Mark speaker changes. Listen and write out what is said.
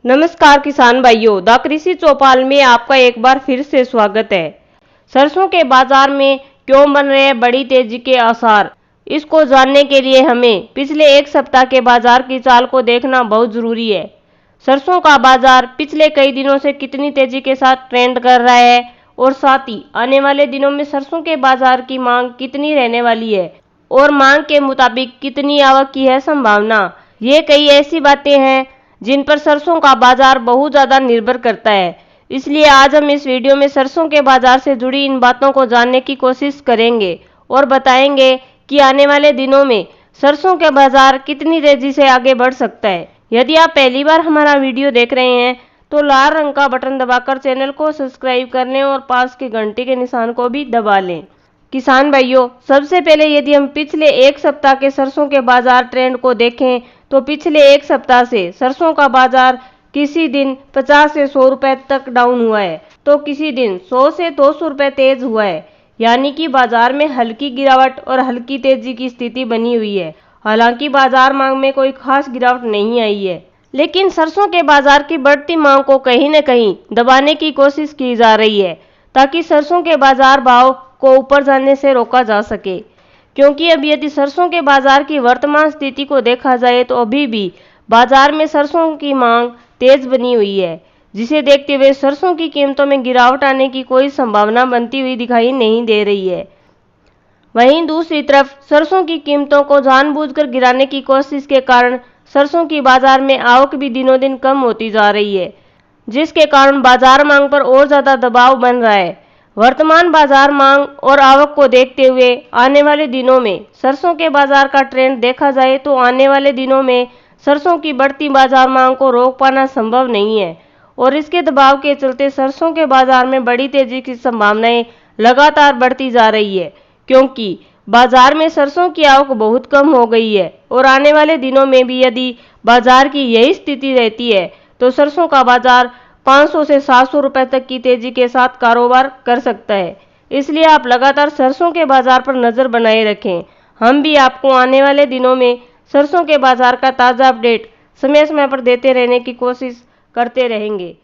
Speaker 1: नमस्कार किसान भाइयों, द कृषि चौपाल में आपका एक बार फिर से स्वागत है। सरसों के बाजार में क्यों बन रहे हैं बड़ी तेजी के आसार, इसको जानने के लिए हमें पिछले एक सप्ताह के बाजार की चाल को देखना बहुत जरूरी है। सरसों का बाजार पिछले कई दिनों से कितनी तेजी के साथ ट्रेंड कर रहा है और साथ ही आने वाले दिनों में सरसों के बाजार की मांग कितनी रहने वाली है और मांग के मुताबिक कितनी आवक की है संभावना। ये कई ऐसी बातें हैं जिन पर सरसों का बाजार बहुत ज़्यादा निर्भर करता है। इसलिए आज हम इस वीडियो में सरसों के बाजार से जुड़ी इन बातों को जानने की कोशिश करेंगे और बताएंगे कि आने वाले दिनों में सरसों के बाजार कितनी तेजी से आगे बढ़ सकता है। यदि आप पहली बार हमारा वीडियो देख रहे हैं तो लाल रंग का बटन दबाकर चैनल को सब्सक्राइब कर लें और पास के घंटे के निशान को भी दबा लें। किसान भाइयों, सबसे पहले यदि हम पिछले एक सप्ताह के सरसों के बाजार ट्रेंड को देखें तो पिछले एक सप्ताह से सरसों का बाजार किसी दिन 50 से 100 रुपए तक डाउन हुआ है तो किसी दिन 100 से 200 रुपए तेज हुआ है। यानी कि बाजार में हल्की गिरावट और हल्की तेजी की स्थिति बनी हुई है। हालांकि बाजार मांग में कोई खास गिरावट नहीं आई है, लेकिन सरसों के बाजार की बढ़ती मांग को कहीं न कहीं दबाने की कोशिश की जा रही है ताकि सरसों के बाजार भाव को ऊपर जाने से रोका जा सके। क्योंकि अब यदि सरसों के बाजार की वर्तमान स्थिति को देखा जाए तो अभी भी बाजार में सरसों की मांग तेज बनी हुई है, जिसे देखते हुए सरसों की कीमतों में गिरावट आने की कोई संभावना बनती हुई दिखाई नहीं दे रही है। वहीं दूसरी तरफ सरसों की कीमतों को जानबूझकर गिराने की कोशिश के कारण सरसों की बाजार में आवक भी दिनों दिन कम होती जा रही है, जिसके कारण बाजार मांग पर और ज़्यादा दबाव बन रहा है। वर्तमान बाजार मांग और आवक को देखते हुए आने वाले दिनों में सरसों के बाजार का ट्रेंड देखा जाए तो आने वाले दिनों में सरसों की बढ़ती बाजार मांग को रोक पाना संभव नहीं है और इसके दबाव के चलते सरसों के बाजार में बड़ी तेजी की संभावनाएं लगातार बढ़ती जा रही है, क्योंकि बाजार में सरसों की आवक बहुत कम हो गई है और आने वाले दिनों में भी यदि बाजार की यही स्थिति रहती है तो सरसों का बाजार 500 से 700 रुपए तक की तेजी के साथ कारोबार कर सकता है। इसलिए आप लगातार सरसों के बाजार पर नज़र बनाए रखें। हम भी आपको आने वाले दिनों में सरसों के बाजार का ताज़ा अपडेट समय समय पर देते रहने की कोशिश करते रहेंगे।